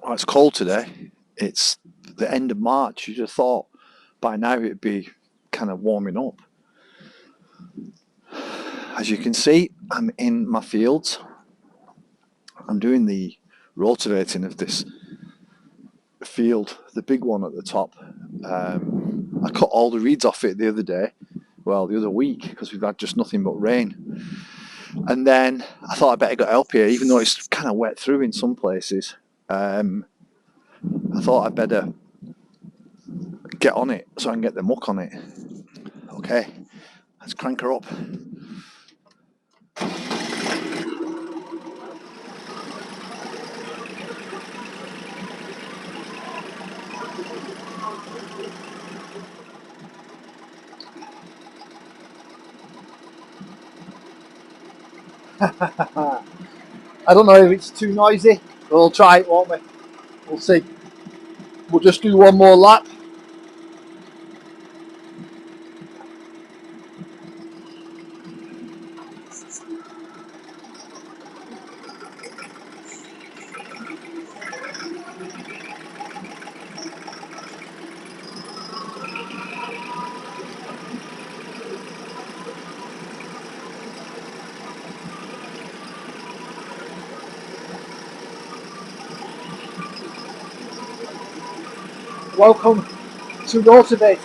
Oh, it's cold today. It's the end of March. You just thought by now it'd be kind of warming up. As you can see, I'm in my fields. I'm doing the rotivating of this field, the big one at the top. I cut all the reeds off it the other day, well, the other week, because we've had just nothing but rain. And then I thought I'd better go help here, even though it's kind of wet through in some places. I thought I'd better get on it so I can get the muck on it. Okay, let's crank her up. I don't know if it's too noisy, but we'll try it, won't we? We'll see. We'll just do one more lap. Welcome to Motivated.